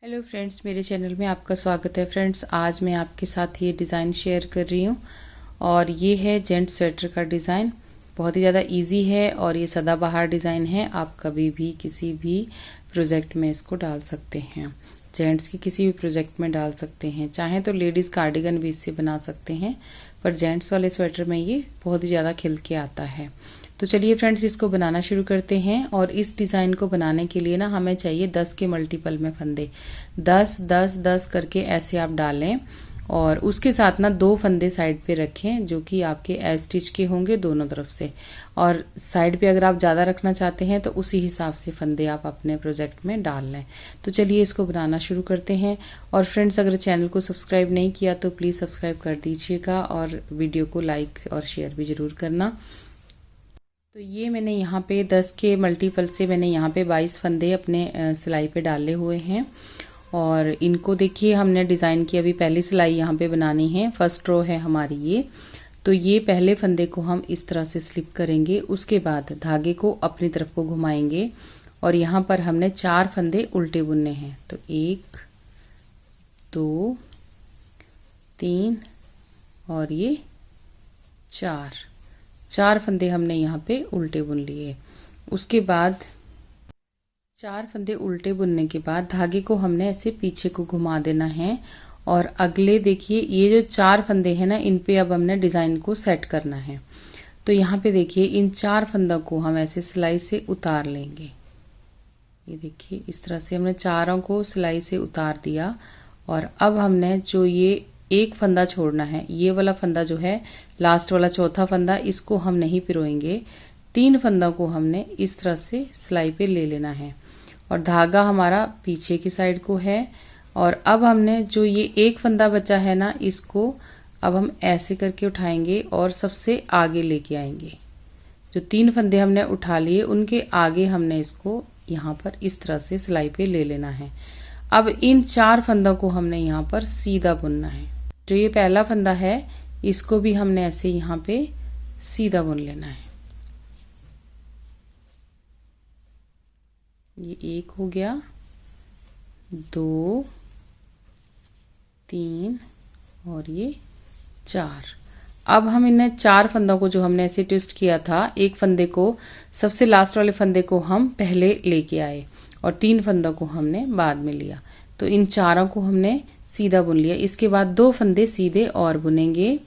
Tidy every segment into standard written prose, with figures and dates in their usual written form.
Hello friends, मेरे channel में आपका स्वागत है। फ्रेंड्स, आज मैं आपके साथ ये डिज़ाइन शेयर कर रही हूँ और ये है जेंट्स स्वेटर का डिज़ाइन। बहुत ही ज़्यादा इजी है और ये सदाबहार डिज़ाइन है। आप कभी भी किसी भी प्रोजेक्ट में इसको डाल सकते हैं। जेंट्स के किसी भी प्रोजेक्ट में डाल सकते हैं। चाहे तो लेडीज़ कार्डिगन भी इससे बना सकते हैं, पर जेंट्स वाले स्वेटर में ये बहुत ही ज़्यादा खिल के आता है। तो चलिए फ्रेंड्स, इसको बनाना शुरू करते हैं। और इस डिज़ाइन को बनाने के लिए ना हमें चाहिए 10 के मल्टीपल में फंदे। 10 10 10 करके ऐसे आप डालें और उसके साथ ना 2 फंदे साइड पे रखें जो कि आपके एज स्टिच के होंगे दोनों तरफ से। और साइड पे अगर आप ज़्यादा रखना चाहते हैं तो उसी हिसाब से फंदे आप अपने प्रोजेक्ट में डाल लें। तो चलिए इसको बनाना शुरू करते हैं। और फ्रेंड्स, अगर चैनल को सब्सक्राइब नहीं किया तो प्लीज़ सब्सक्राइब कर दीजिएगा और वीडियो को लाइक और शेयर भी ज़रूर करना। तो ये मैंने यहाँ पे 10 के मल्टीपल से मैंने यहाँ पे 22 फंदे अपने सिलाई पे डाले हुए हैं। और इनको देखिए, हमने डिज़ाइन की अभी पहली सिलाई यहाँ पे बनानी है। फर्स्ट रो है हमारी ये। तो ये पहले फंदे को हम इस तरह से स्लिप करेंगे। उसके बाद धागे को अपनी तरफ को घुमाएंगे और यहाँ पर हमने 4 फंदे उल्टे बुनने हैं। तो 1 2 3 और ये 4 फंदे हमने यहाँ पे उल्टे बुन लिए। उसके बाद 4 फंदे उल्टे बुनने के बाद धागे को हमने ऐसे पीछे को घुमा देना है। और अगले देखिए, ये जो 4 फंदे हैं ना, इन पे अब हमने डिज़ाइन को सेट करना है। तो यहाँ पे देखिए, इन 4 फंदों को हम ऐसे सिलाई से उतार लेंगे। ये देखिए, इस तरह से हमने चारों को सिलाई से उतार दिया। और अब हमने जो ये एक फंदा छोड़ना है, ये वाला फंदा जो है लास्ट वाला चौथा फंदा, इसको हम नहीं पिरोएंगे। 3 फंदों को हमने इस तरह से सिलाई पे ले लेना है और धागा हमारा पीछे की साइड को है। और अब हमने जो ये एक फंदा बचा है ना, इसको अब हम ऐसे करके उठाएंगे और सबसे आगे लेके आएंगे। जो 3 फंदे हमने उठा लिए, उनके आगे हमने इसको यहाँ पर इस तरह से सिलाई पे ले लेना है। अब इन 4 फंदों को हमने यहाँ पर सीधा बुनना है। जो ये पहला फंदा है, इसको भी हमने ऐसे यहाँ पे सीधा बुन लेना है। ये 1 हो गया, 2 3 और ये 4। अब हम इन 4 फंदों को जो हमने ऐसे ट्विस्ट किया था, एक फंदे को, सबसे लास्ट वाले फंदे को हम पहले लेके आए और 3 फंदों को हमने बाद में लिया। तो इन चारों को हमने सीधा बुन लिया। इसके बाद 2 फंदे सीधे और बुनेंगे।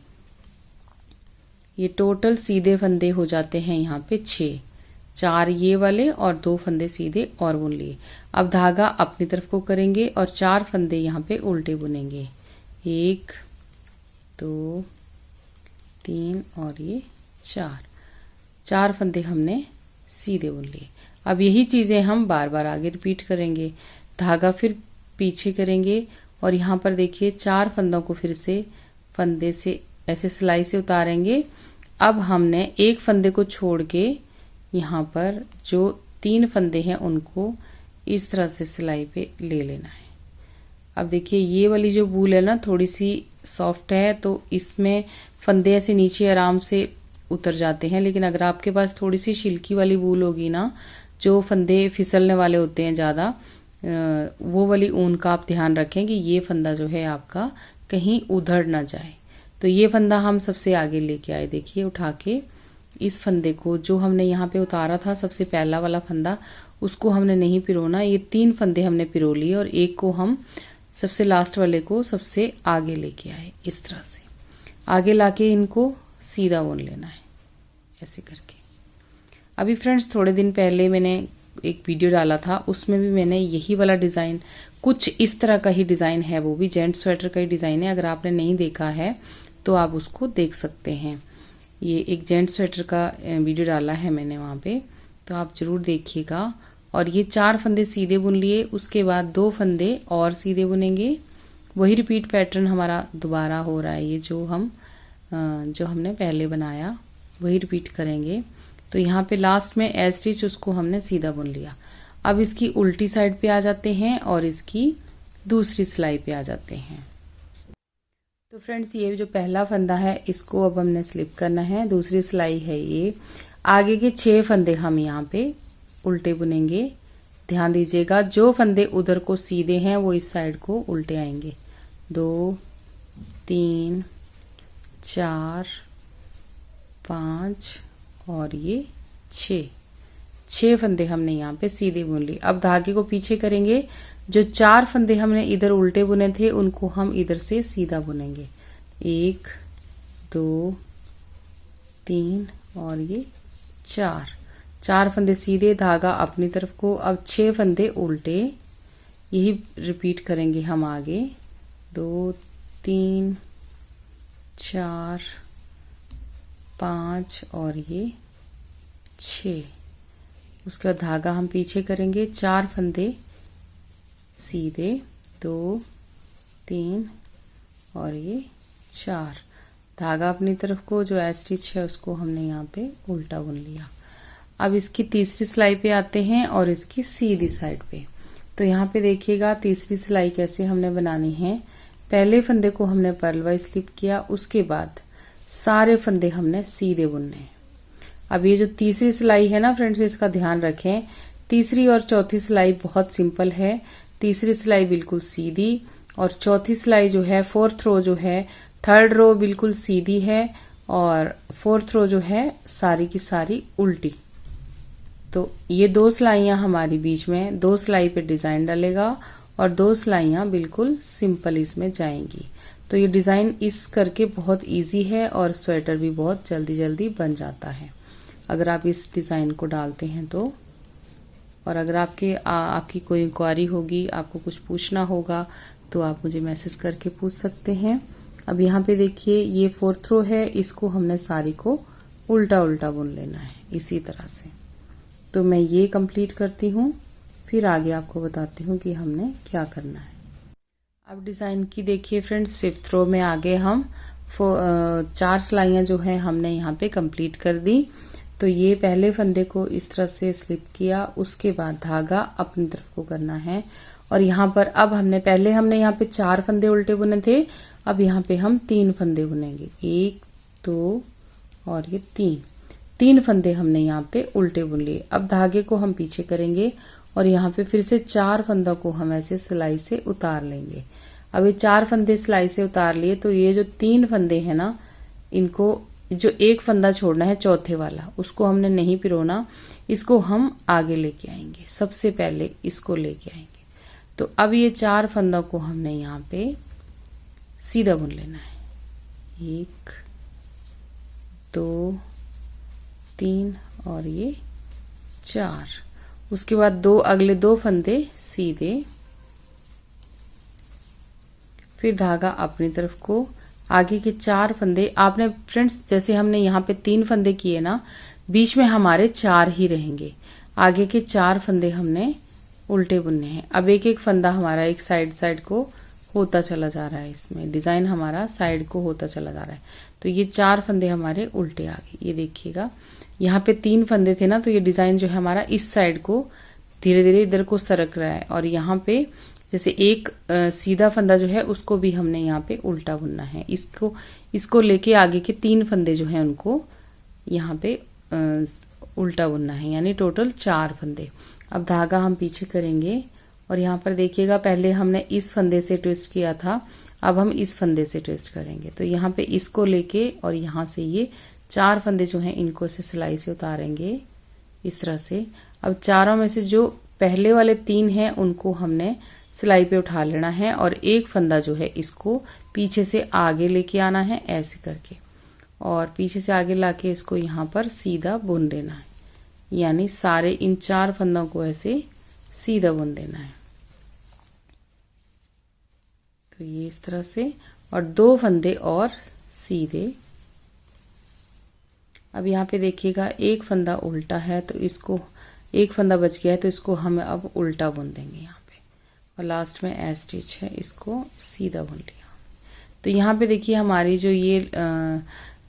ये टोटल सीधे फंदे हो जाते हैं यहाँ पे 6। 4 ये वाले और 2 फंदे सीधे और बुन लिए। अब धागा अपनी तरफ को करेंगे और 4 फंदे यहाँ पे उल्टे बुनेंगे। 1 2 3 और ये 4 फंदे हमने सीधे बुन लिए। अब यही चीज़ें हम बार बार आगे रिपीट करेंगे। धागा फिर पीछे करेंगे और यहाँ पर देखिए 4 फंदों को फिर से फंदे से ऐसे सिलाई से उतारेंगे। अब हमने एक फंदे को छोड़ के यहाँ पर जो 3 फंदे हैं उनको इस तरह से सिलाई पे ले लेना है। अब देखिए, ये वाली जो वूल है ना, थोड़ी सी सॉफ्ट है, तो इसमें फंदे ऐसे नीचे आराम से उतर जाते हैं। लेकिन अगर आपके पास थोड़ी सी शिल्की वाली वूल होगी ना, जो फंदे फिसलने वाले होते हैं ज़्यादा, वो वाली ऊन का आप ध्यान रखें कि ये फंदा जो है आपका कहीं उधड़ ना जाए। तो ये फंदा हम सबसे आगे लेके आए। देखिए, उठा के इस फंदे को जो हमने यहाँ पे उतारा था, सबसे पहला वाला फंदा, उसको हमने नहीं पिरोना। ये 3 फंदे हमने पिरो लिए और एक को हम सबसे लास्ट वाले को सबसे आगे लेके आए। इस तरह से आगे लाके इनको सीधा बुन लेना है ऐसे करके। अभी फ्रेंड्स, थोड़े दिन पहले मैंने एक वीडियो डाला था, उसमें भी मैंने यही वाला डिज़ाइन, कुछ इस तरह का ही डिज़ाइन है, वो भी जेंट्स स्वेटर का ही डिज़ाइन है। अगर आपने नहीं देखा है तो आप उसको देख सकते हैं। ये एक जेंट्स स्वेटर का वीडियो डाला है मैंने वहाँ पे, तो आप ज़रूर देखिएगा। और ये 4 फंदे सीधे बुन लिए। उसके बाद 2 फंदे और सीधे बुनेंगे। वही रिपीट पैटर्न हमारा दोबारा हो रहा है। ये जो हमने पहले बनाया वही रिपीट करेंगे। तो यहाँ पे लास्ट में एज स्टिच उसको हमने सीधा बुन लिया। अब इसकी उल्टी साइड पे आ जाते हैं और इसकी दूसरी सिलाई पे आ जाते हैं। तो फ्रेंड्स, ये जो पहला फंदा है, इसको अब हमने स्लिप करना है। दूसरी सिलाई है ये। आगे के 6 फंदे हम यहाँ पे उल्टे बुनेंगे। ध्यान दीजिएगा, जो फंदे उधर को सीधे हैं वो इस साइड को उल्टे आएंगे। 2 3 4 5 और ये 6 फंदे हमने यहाँ पे सीधे बुन ली। अब धागे को पीछे करेंगे, जो 4 फंदे हमने इधर उल्टे बुने थे उनको हम इधर से सीधा बुनेंगे। 1 2 3 और ये 4 फंदे सीधे, धागा अपनी तरफ को। अब 6 फंदे उल्टे, यही रिपीट करेंगे हम आगे। 2 3 4 5 और ये 6। उसके बाद धागा हम पीछे करेंगे, 4 फंदे सीधे, 2 3 और ये 4। धागा अपनी तरफ को, जो स्टिच है उसको हमने यहाँ पे उल्टा बुन लिया। अब इसकी तीसरी सिलाई पे आते हैं और इसकी सीधी साइड पे। तो यहाँ पे देखिएगा तीसरी सिलाई कैसे हमने बनानी है। पहले फंदे को हमने पर्लवाइज स्लिप किया, उसके बाद सारे फंदे हमने सीधे बुनने हैं। अब ये जो तीसरी सिलाई है ना फ्रेंड्स, इसका ध्यान रखें। तीसरी और चौथी सिलाई बहुत सिंपल है। तीसरी सिलाई बिल्कुल सीधी और चौथी सिलाई जो है, फोर्थ रो जो है, थर्ड रो बिल्कुल सीधी है और फोर्थ रो जो है सारी की सारी उल्टी। तो ये 2 सिलाइयां हमारी बीच में, 2 सिलाई पे डिजाइन डलेगा और 2 सिलाइयां बिल्कुल सिंपल इसमें जाएंगी। तो ये डिजाइन इस करके बहुत इजी है और स्वेटर भी बहुत जल्दी जल्दी बन जाता है अगर आप इस डिजाइन को डालते हैं तो। और अगर आपकी कोई इंक्वायरी होगी, आपको कुछ पूछना होगा तो आप मुझे मैसेज करके पूछ सकते हैं। अब यहाँ पे देखिए ये फोर्थ रो है, इसको हमने सारी को उल्टा उल्टा बुन लेना है इसी तरह से। तो मैं ये कंप्लीट करती हूँ, फिर आगे आपको बताती हूँ कि हमने क्या करना है। अब डिज़ाइन की देखिए फ्रेंड्स, 5th रो में आगे हम 4 सिलाइयाँ जो हैं हमने यहाँ पे कंप्लीट कर दी। तो ये पहले फंदे को इस तरह से स्लिप किया, उसके बाद धागा अपनी तरफ को करना है। और यहाँ पर अब हमने यहाँ पे 4 फंदे उल्टे बुने थे, अब यहाँ पे हम 3 फंदे बुनेंगे। 1 2 और ये 3 फंदे हमने यहाँ पे उल्टे बुन लिए। अब धागे को हम पीछे करेंगे और यहाँ पे फिर से 4 फंदों को हम ऐसे सिलाई से उतार लेंगे। अब ये 4 फंदे सिलाई से उतार लिए, तो ये जो 3 फंदे हैं ना, इनको जो एक फंदा छोड़ना है चौथे वाला, उसको हमने नहीं पिरोना, इसको हम आगे लेके आएंगे। सबसे पहले इसको लेके आएंगे। तो अब ये 4 फंदों को हमने यहाँ पे सीधा बुन लेना है। 1 2 3 और ये 4। उसके बाद अगले 2 फंदे सीधे, फिर धागा अपनी तरफ को। आगे के 4 फंदे आपने फ्रेंड्स, जैसे हमने यहाँ पे 3 फंदे किए ना, बीच में हमारे 4 ही रहेंगे। आगे के 4 फंदे हमने उल्टे बुनने हैं। अब एक एक फंदा हमारा एक साइड को होता चला जा रहा है, इसमें डिजाइन हमारा साइड को होता चला जा रहा है। तो ये 4 फंदे हमारे उल्टे आ गए। ये देखिएगा, यहाँ पे 3 फंदे थे ना, तो ये डिजाइन जो है हमारा इस साइड को धीरे धीरे इधर को सरक रहा है। और यहाँ पे जैसे एक सीधा फंदा जो है उसको भी हमने यहाँ पे उल्टा बुनना है। इसको लेके आगे के 3 फंदे जो हैं उनको यहाँ पे उल्टा बुनना है, यानी टोटल 4 फंदे। अब धागा हम पीछे करेंगे और यहाँ पर देखिएगा, पहले हमने इस फंदे से ट्विस्ट किया था, अब हम इस फंदे से ट्विस्ट करेंगे। तो यहाँ पे इसको लेके और यहाँ से ये 4 फंदे जो हैं इनको से सिलाई से उतारेंगे इस तरह से। अब चारों में से जो पहले वाले 3 हैं उनको हमने सिलाई पे उठा लेना है और एक फंदा जो है इसको पीछे से आगे लेके आना है ऐसे करके, और पीछे से आगे लाके इसको यहाँ पर सीधा बुन देना है। यानी सारे इन 4 फंदों को ऐसे सीधा बुन देना है। तो ये इस तरह से, और 2 फंदे और सीधे। अब यहाँ पे देखिएगा एक फंदा उल्टा है, तो इसको, एक फंदा बच गया है तो इसको हम अब उल्टा बुन देंगे यहाँ पे, और लास्ट में ए स्टिच है, इसको सीधा बुन लिया। तो यहाँ पे देखिए हमारी जो ये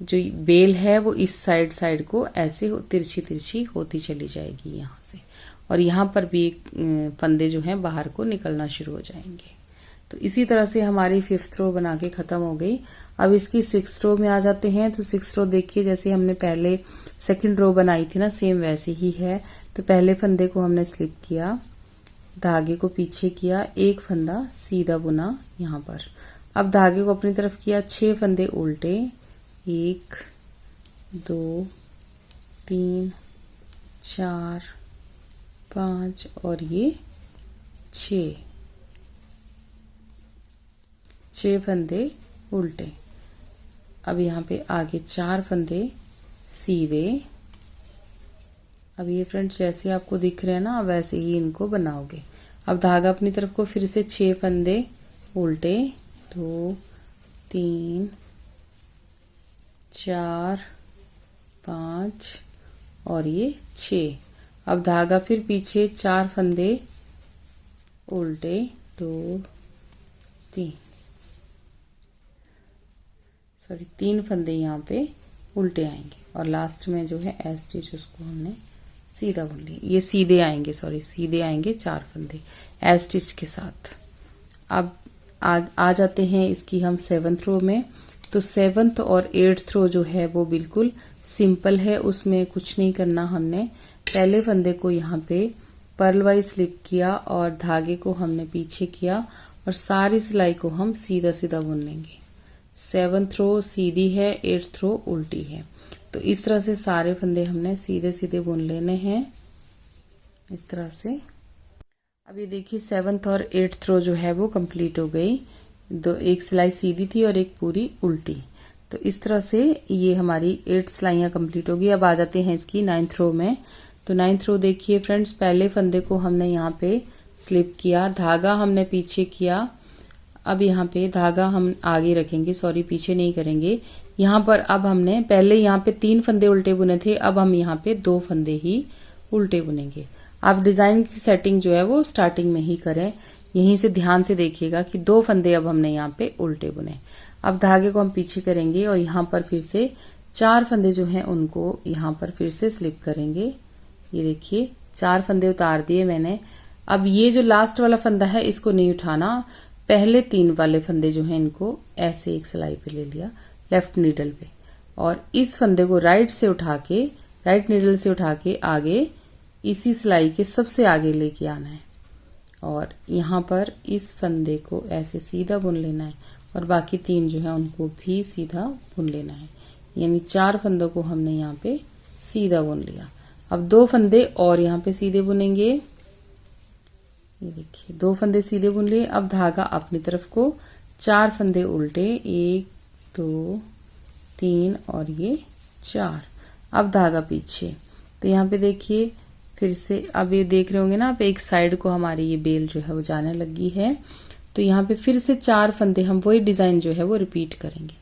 जो बेल है वो इस साइड को ऐसे तिरछी तिरछी होती चली जाएगी यहाँ से, और यहाँ पर भी फंदे जो हैं बाहर को निकलना शुरू हो जाएंगे। तो इसी तरह से हमारी 5th रो बना के ख़त्म हो गई। अब इसकी 6th रो में आ जाते हैं। तो 6th रो देखिए, जैसे हमने पहले 2nd रो बनाई थी ना, सेम वैसे ही है। तो पहले फंदे को हमने स्लिप किया, धागे को पीछे किया, एक फंदा सीधा बुना यहाँ पर। अब धागे को अपनी तरफ किया, 6 फंदे उल्टे, 1 2 3 4 5 और ये 6 फंदे उल्टे। अब यहाँ पे आगे 4 फंदे सीधे। अब ये फ्रेंड्स जैसे आपको दिख रहे हैं ना, वैसे ही इनको बनाओगे। अब धागा अपनी तरफ को फिर से 6 फंदे उल्टे, 2 3 4 5 और ये 6। अब धागा फिर पीछे 4 फंदे उल्टे, 2 3 फंदे यहाँ पे उल्टे आएंगे और लास्ट में जो है एस स्टिच उसको हमने सीधा बुन लिया। ये सीधे आएंगे, सीधे आएंगे 4 फंदे एस स्टिच के साथ। अब आ जाते हैं इसकी हम 7th रो में। तो 7th और 8th रो जो है वो बिल्कुल सिंपल है, उसमें कुछ नहीं करना। हमने पहले फंदे को यहाँ पे पर्ल वाइज स्लिप किया और धागे को हमने पीछे किया और सारी सिलाई को हम सीधा सीधा बुन लेंगे। 7th रो सीधी है, 8th रो उल्टी है। तो इस तरह से सारे फंदे हमने सीधे सीधे बुन लेने हैं, इस तरह से। अब ये देखिए 7th और 8th रो जो है वो कंप्लीट हो गई। एक सिलाई सीधी थी और एक पूरी उल्टी। तो इस तरह से ये हमारी 8 सिलाइयाँ कंप्लीट होगी। अब आ जाते हैं इसकी 9th रो में। तो 9th रो देखिए फ्रेंड्स, पहले फंदे को हमने यहाँ पे स्लिप किया, धागा हमने पीछे किया। अब यहाँ पे धागा हम आगे रखेंगे, पीछे नहीं करेंगे। यहाँ पर अब हमने पहले यहाँ पे 3 फंदे उल्टे बुने थे, अब हम यहाँ पे 2 फंदे ही उल्टे बुनेंगे। आप डिजाइन की सेटिंग जो है वो स्टार्टिंग में ही करें, यहीं से ध्यान से देखिएगा कि 2 फंदे अब हमने यहाँ पे उल्टे बुने। अब धागे को हम पीछे करेंगे और यहाँ पर फिर से 4 फंदे जो हैं उनको यहाँ पर फिर से स्लिप करेंगे। ये देखिए 4 फंदे उतार दिए मैंने। अब ये जो लास्ट वाला फंदा है इसको नहीं उठाना, पहले 3 वाले फंदे जो हैं इनको ऐसे एक सिलाई पे ले लिया लेफ्ट नीडल पे, और इस फंदे को राइट नीडल से उठा के आगे इसी सिलाई के सबसे आगे लेके आना है और यहाँ पर इस फंदे को ऐसे सीधा बुन लेना है और बाकी 3 जो है उनको भी सीधा बुन लेना है। यानी 4 फंदों को हमने यहाँ पे सीधा बुन लिया। अब 2 फंदे और यहाँ पे सीधे बुनेंगे। ये देखिए 2 फंदे सीधे बुन लिए। अब धागा अपनी तरफ को 4 फंदे उल्टे, 1 2 3 और ये 4। अब धागा पीछे। तो यहाँ पे देखिए फिर से अब ये देख रहे होंगे ना आप, एक साइड को हमारी ये बेल जो है वो जाने लगी है। तो यहाँ पे फिर से 4 फंदे हम वही डिजाइन जो है वो रिपीट करेंगे।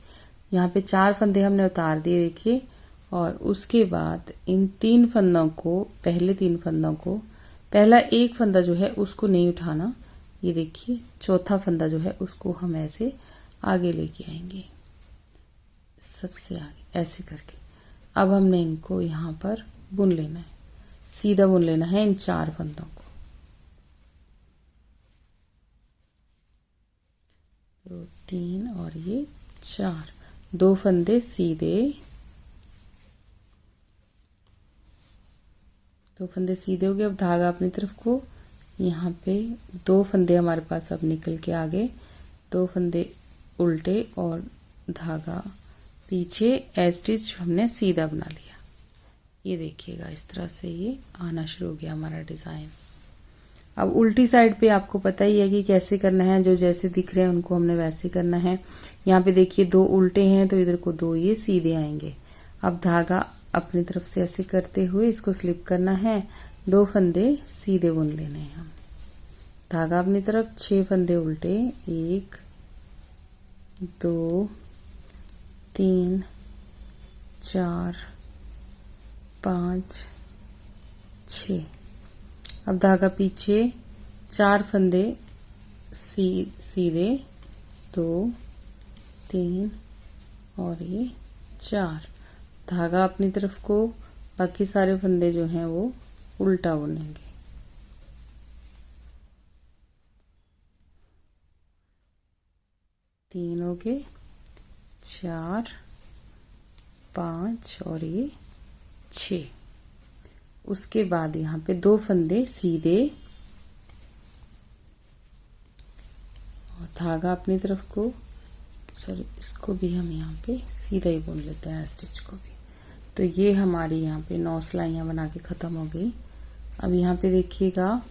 यहाँ पे 4 फंदे हमने उतार दिए देखिए, और उसके बाद इन 3 फंदों को, पहले 3 फंदों को, पहला एक फंदा जो है उसको नहीं उठाना। ये देखिए चौथा फंदा जो है उसको हम ऐसे आगे लेके आएंगे, सबसे आगे ऐसे करके। अब हमने इनको यहाँ पर बुन लेना है, सीधा बुन लेना है इन 4 फंदों को। 2 3 और ये 4, 2 फंदे सीधे, 2 फंदे सीधे हो गए। अब धागा अपनी तरफ को, यहाँ पे 2 फंदे हमारे पास अब निकल के आगे, 2 फंदे उल्टे और धागा पीछे, एज स्टिच हमने सीधा बना लिया। ये देखिएगा इस तरह से ये आना शुरू हो गया हमारा डिज़ाइन। अब उल्टी साइड पे आपको पता ही है कि कैसे करना है, जो जैसे दिख रहे हैं उनको हमने वैसे करना है। यहाँ पे देखिए 2 उल्टे हैं तो इधर को 2 ये सीधे आएंगे। अब धागा अपनी तरफ से ऐसे करते हुए इसको स्लिप करना है, 2 फंदे सीधे बुन लेने हैं हम। धागा अपनी तरफ, 6 फंदे उल्टे, 1 2 3 4 5 6। अब धागा पीछे, 4 फंदे सीधे, 2 3 और ये 4। धागा अपनी तरफ को, बाकी सारे फंदे जो हैं वो उल्टा बुनेंगे। तीन हो गए, 4 5 और ये 6। उसके बाद यहाँ पे 2 फंदे सीधे, और धागा अपनी तरफ को, सॉरी इसको भी हम यहाँ पे सीधा ही बुन लेते हैं, स्टिच को भी। तो ये हमारी यहाँ पे 9 सिलाइयाँ बना के ख़त्म हो गई। अब यहाँ पे देखिएगा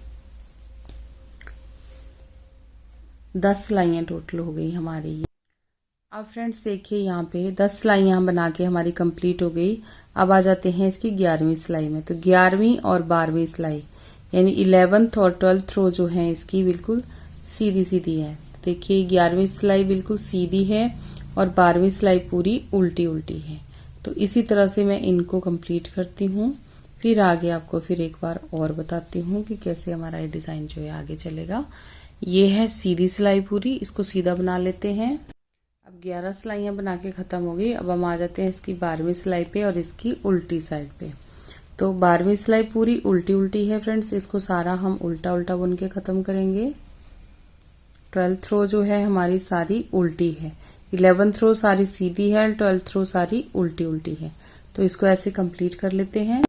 10 सिलाइयाँ टोटल हो गई हमारी। अब फ्रेंड्स देखिए यहाँ पे 10 सिलाइयाँ बना के हमारी कंप्लीट हो गई। अब आ जाते हैं इसकी 11वीं सिलाई में। तो 11वीं और 12वीं सिलाई यानी 11th और 12th रो जो है इसकी बिल्कुल सीधी सीधी है। देखिए 11वीं सिलाई बिल्कुल सीधी है और 12वीं सिलाई पूरी उल्टी उल्टी है। तो इसी तरह से मैं इनको कंप्लीट करती हूँ, फिर आगे आपको फिर एक बार और बताती हूँ कि कैसे हमारा ये डिज़ाइन जो है आगे चलेगा। ये है सीधी सिलाई पूरी, इसको सीधा बना लेते हैं। अब 11 सिलाइयाँ बना के ख़त्म हो गई। अब हम आ जाते हैं इसकी 12वीं सिलाई पे और इसकी उल्टी साइड पे। तो 12वीं सिलाई पूरी उल्टी उल्टी है फ्रेंड्स, इसको सारा हम उल्टा उल्टा बुन के ख़त्म करेंगे। 12th रो जो है हमारी सारी उल्टी है, 11th रो सारी सीधी है, 12th रो सारी उल्टी उल्टी है। तो इसको ऐसे कंप्लीट कर लेते हैं।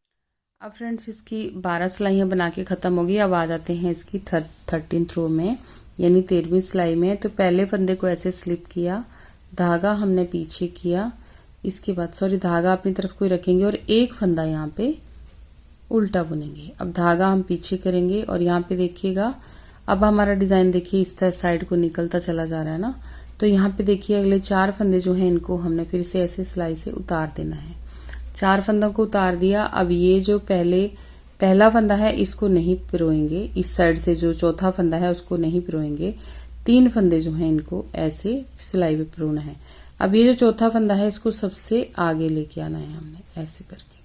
अब फ्रेंड्स इसकी 12 सिलाइयाँ बना के ख़त्म हो गई। अब आ जाते हैं इसकी 13th रो में यानी 13वीं सिलाई में। तो पहले फंदे को ऐसे स्लिप किया, धागा हमने पीछे किया, इसके बाद सॉरी धागा अपनी तरफ को ही रखेंगे और एक फंदा यहाँ पे उल्टा बुनेंगे। अब धागा हम पीछे करेंगे और यहाँ पे देखिएगा अब हमारा डिज़ाइन देखिए इस तरह साइड को निकलता चला जा रहा है ना। तो यहाँ पे देखिए अगले 4 फंदे जो हैं इनको हमने फिर से ऐसे सिलाई से उतार देना है। 4 फंदों को उतार दिया। अब ये जो पहला फंदा है इसको नहीं पिरोएंगे, इस साइड से जो चौथा फंदा है उसको नहीं पिरोएंगे। 3 फंदे जो हैं इनको ऐसे सिलाई पे पिरोना है। अब ये जो चौथा फंदा है इसको सबसे आगे लेके आना है हमने ऐसे करके।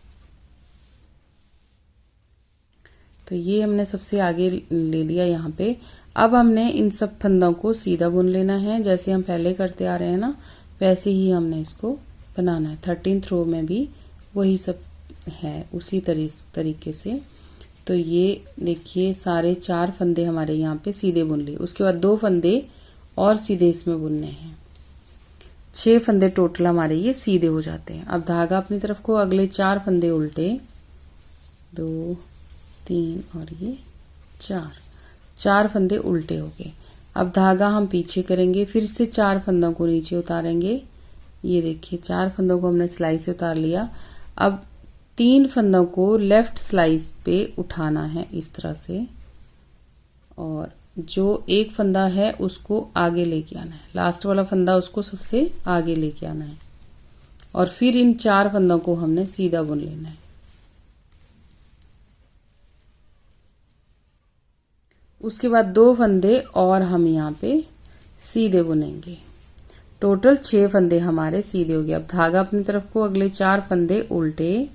तो ये हमने सबसे आगे ले लिया यहाँ पे। अब हमने इन सब फंदों को सीधा बुन लेना है, जैसे हम पहले करते आ रहे हैं ना वैसे ही हमने इसको बनाना है। 13th रो में भी वही सब है उसी तरीके से। तो ये देखिए सारे 4 फंदे हमारे यहाँ पे सीधे बुन लिए, उसके बाद 2 फंदे और सीधे इसमें बुनने हैं। 6 फंदे टोटल हमारे ये सीधे हो जाते हैं। अब धागा अपनी तरफ को, अगले 4 फंदे उल्टे, 2 3 और ये 4 फंदे उल्टे हो गए। अब धागा हम पीछे करेंगे, फिर से 4 फंदों को नीचे उतारेंगे। ये देखिए 4 फंदों को हमने सिलाई से उतार लिया। अब 3 फंदों को लेफ्ट स्लाइस पे उठाना है इस तरह से, और जो एक फंदा है उसको आगे लेके आना है, लास्ट वाला फंदा उसको सबसे आगे लेके आना है और फिर इन 4 फंदों को हमने सीधा बुन लेना है। उसके बाद 2 फंदे और हम यहाँ पे सीधे बुनेंगे। टोटल 6 फंदे हमारे सीधे हो गए। अब धागा अपनी तरफ को, अगले 4 फंदे उल्टे,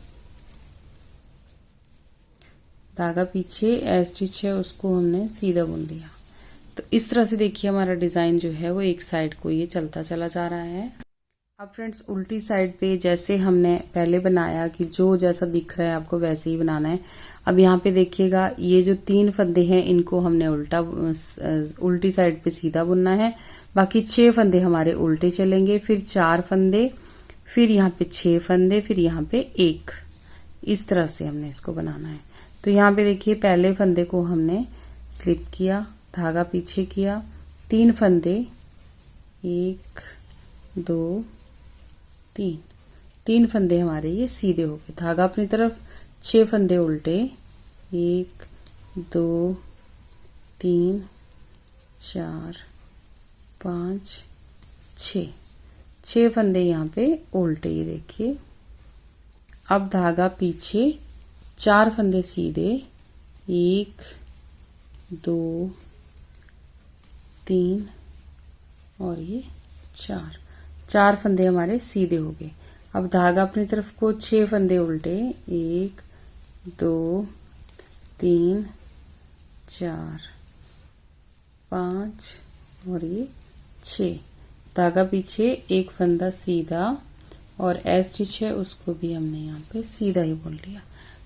धागा पीछे स्टिच है उसको हमने सीधा बुन लिया। तो इस तरह से देखिए हमारा डिज़ाइन जो है वो एक साइड को ये चलता चला जा रहा है। अब फ्रेंड्स उल्टी साइड पे जैसे हमने पहले बनाया कि जो जैसा दिख रहा है आपको वैसे ही बनाना है। अब यहाँ पे देखिएगा ये जो 3 फंदे हैं इनको हमने उल्टी साइड पे सीधा बुनना है। बाकी 6 फंदे हमारे उल्टे चलेंगे, फिर 4 फंदे, फिर यहाँ पे 6 फंदे, फिर यहाँ पे 1। इस तरह से हमने इसको बनाना है। तो यहाँ पे देखिए पहले फंदे को हमने स्लिप किया, धागा पीछे किया, 3 फंदे, 1 2 3 फंदे हमारे ये सीधे हो गए। धागा अपनी तरफ, 6 फंदे उल्टे, 1 2 3 4 5 6 फंदे यहाँ पे उल्टे, ये देखिए। अब धागा पीछे, 4 फंदे सीधे, 1 2 3 और ये 4 फंदे हमारे सीधे हो गए। अब धागा अपनी तरफ को, 6 फंदे उल्टे, 1 2 3 4 5 और ये 6। धागा पीछे, 1 फंदा सीधा और स्टिच है उसको भी हमने यहाँ पे सीधा ही बुन लिया।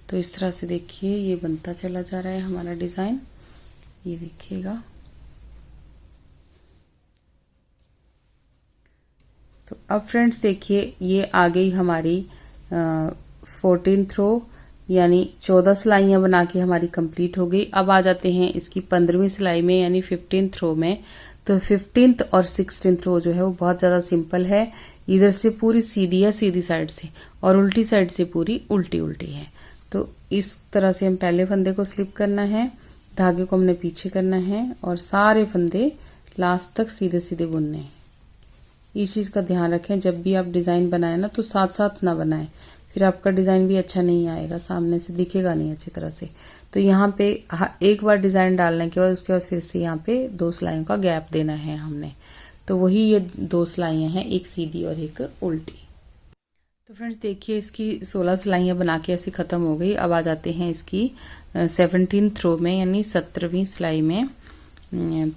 तो इस तरह से देखिए ये बनता चला जा रहा है हमारा डिज़ाइन, ये देखिएगा। तो अब फ्रेंड्स देखिए ये आ गई हमारी 14th रो यानी 14 सिलाइयाँ बना के हमारी कंप्लीट हो गई। अब आ जाते हैं इसकी 15वीं सिलाई में यानी 15th रो में। तो 15th और 16th रो जो है वो बहुत ज़्यादा सिंपल है। इधर से पूरी सीधी है सीधी साइड से, और उल्टी साइड से पूरी उल्टी उल्टी है। तो इस तरह से हम पहले फंदे को स्लिप करना है, धागे को हमने पीछे करना है और सारे फंदे लास्ट तक सीधे सीधे बुनने हैं। इस चीज़ का ध्यान रखें, जब भी आप डिज़ाइन बनाएं ना तो साथ साथ ना बनाएं, फिर आपका डिज़ाइन भी अच्छा नहीं आएगा, सामने से दिखेगा नहीं अच्छी तरह से। तो यहाँ पे एक बार डिज़ाइन डालने के बाद उसके बाद फिर से यहाँ पे 2 सिलाइयों का गैप देना है हमने। तो वही ये 2 सिलाइयाँ हैं, एक सीधी और एक उल्टी। तो फ्रेंड्स देखिए, इसकी 16 सिलाइयाँ बना के ऐसी ख़त्म हो गई। अब आ जाते हैं इसकी 17th रो में, यानी 17वीं सिलाई में।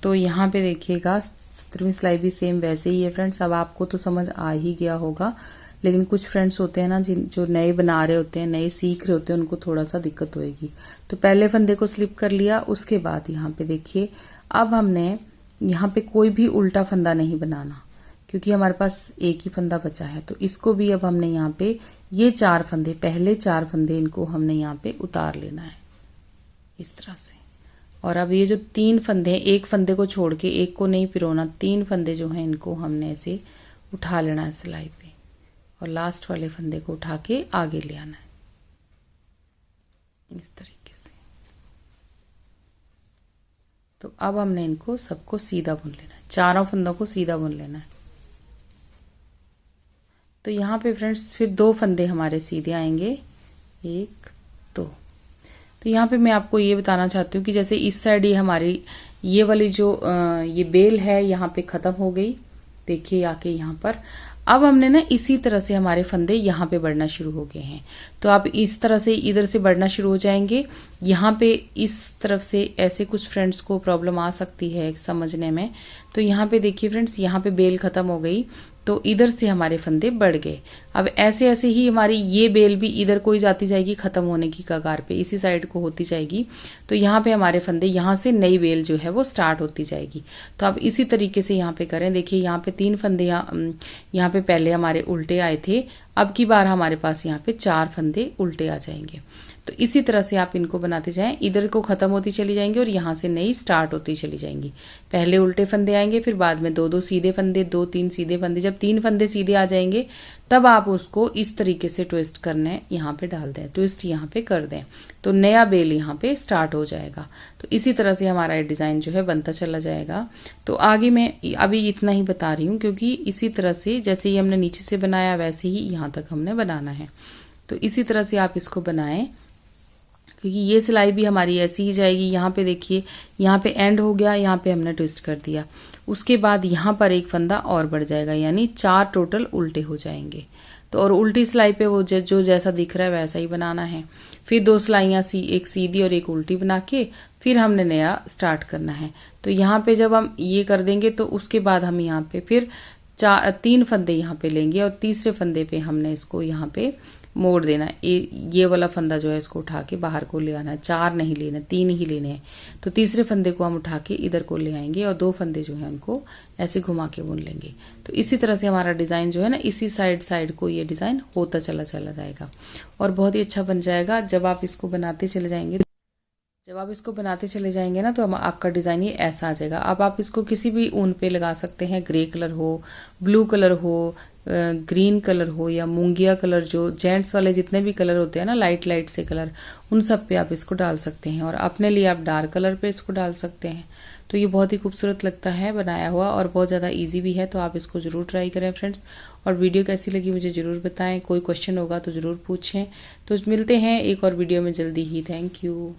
तो यहाँ पे देखिएगा 17वीं सिलाई भी सेम वैसे ही है फ्रेंड्स। अब आपको तो समझ आ ही गया होगा, लेकिन कुछ फ्रेंड्स होते हैं ना जो नए बना रहे होते हैं, नए सीख रहे होते हैं, उनको थोड़ा सा दिक्कत होएगी। तो पहले फंदे को स्लिप कर लिया, उसके बाद यहाँ पे देखिए अब हमने यहाँ पे कोई भी उल्टा फंदा नहीं बनाना, क्योंकि हमारे पास एक ही फंदा बचा है। तो इसको भी अब हमने यहाँ पे ये 4 फंदे, पहले 4 फंदे, इनको हमने यहाँ पे उतार लेना है इस तरह से। और अब ये जो 3 फंदे हैं, एक फंदे को छोड़ के, एक को नहीं पिरोना, 3 फंदे जो हैं इनको हमने ऐसे उठा लेना है सिलाई पे, और लास्ट वाले फंदे को उठा के आगे ले आना है इस तरीके से। तो अब हमने इनको सबको सीधा बुन लेना है, चारों फंदों को सीधा बुन लेना है। तो यहाँ पे फ्रेंड्स फिर 2 फंदे हमारे सीधे आएंगे, 1 2। तो यहाँ पे मैं आपको ये बताना चाहती हूँ कि जैसे इस साइड ये हमारी ये वाली जो ये बेल है यहाँ पे ख़त्म हो गई, देखिए आके यहाँ पर। अब हमने ना इसी तरह से हमारे फंदे यहाँ पे बढ़ना शुरू हो गए हैं। तो आप इस तरह से इधर से बढ़ना शुरू हो जाएंगे। यहाँ पे इस तरफ से ऐसे कुछ फ्रेंड्स को प्रॉब्लम आ सकती है समझने में। तो यहाँ पे देखिए फ्रेंड्स, यहाँ पे बेल ख़त्म हो गई, तो इधर से हमारे फंदे बढ़ गए। अब ऐसे ऐसे ही हमारी ये बेल भी इधर को ही जाती जाएगी, ख़त्म होने की कगार पे, इसी साइड को होती जाएगी। तो यहाँ पे हमारे फंदे, यहाँ से नई बेल जो है वो स्टार्ट होती जाएगी। तो आप इसी तरीके से यहाँ पे करें। देखिए यहाँ पे 3 फंदे यहाँ पे पहले हमारे उल्टे आए थे, अब की बार हमारे पास यहाँ पे 4 फंदे उल्टे आ जाएंगे। तो इसी तरह से आप इनको बनाते जाएं, इधर को ख़त्म होती चली जाएंगी और यहाँ से नई स्टार्ट होती चली जाएंगी। पहले उल्टे फंदे आएंगे, फिर बाद में 2 2 सीधे फंदे, 2 3 सीधे फंदे। जब 3 फंदे सीधे आ जाएंगे तब आप उसको इस तरीके से ट्विस्ट करने यहाँ पे डाल दें, ट्विस्ट यहाँ पे कर दें, तो नया बेल यहाँ पे स्टार्ट हो जाएगा। तो इसी तरह से हमारा ये डिज़ाइन जो है बनता चला जाएगा। तो आगे मैं अभी इतना ही बता रही हूँ, क्योंकि इसी तरह से जैसे ही हमने नीचे से बनाया वैसे ही यहाँ तक हमने बनाना है। तो इसी तरह से आप इसको बनाएं, क्योंकि ये सिलाई भी हमारी ऐसी ही जाएगी। यहाँ पे देखिए, यहाँ पे एंड हो गया, यहाँ पे हमने ट्विस्ट कर दिया, उसके बाद यहाँ पर एक फंदा और बढ़ जाएगा, यानी 4 टोटल उल्टे हो जाएंगे। तो और उल्टी सिलाई पे वो जो जैसा दिख रहा है वैसा ही बनाना है। फिर 2 सिलाइयाँ एक सीधी और एक उल्टी बना के फिर हमने नया स्टार्ट करना है। तो यहाँ पे जब हम ये कर देंगे तो उसके बाद हम यहाँ पे फिर 3 फंदे यहाँ पे लेंगे, और तीसरे फंदे पे हमने इसको यहाँ पे मोड़ देना है। ये वाला फंदा जो है इसको उठा के बाहर को ले आना है, 4 नहीं लेने, 3 ही लेने हैं। तो तीसरे फंदे को हम उठा के इधर को ले आएंगे और 2 फंदे जो है उनको ऐसे घुमा के बुन लेंगे। तो इसी तरह से हमारा डिज़ाइन जो है ना, इसी साइड को ये डिज़ाइन होता चला जाएगा और बहुत ही अच्छा बन जाएगा। जब आप इसको बनाते चले जाएंगे ना, तो आपका डिज़ाइन ये ऐसा आ जाएगा। अब आप इसको किसी भी ऊन पे लगा सकते हैं, ग्रे कलर हो, ब्लू कलर हो, ग्रीन कलर हो या मूंगिया कलर, जो जेंट्स वाले जितने भी कलर होते हैं ना, लाइट से कलर, उन सब पे आप इसको डाल सकते हैं। और अपने लिए आप डार्क कलर पे इसको डाल सकते हैं। तो ये बहुत ही खूबसूरत लगता है बनाया हुआ, और बहुत ज़्यादा इजी भी है। तो आप इसको ज़रूर ट्राई करें फ्रेंड्स। और वीडियो कैसी लगी मुझे ज़रूर बताएं, कोई क्वेश्चन होगा तो ज़रूर पूछें। तो मिलते हैं एक और वीडियो में जल्दी ही। Thank you.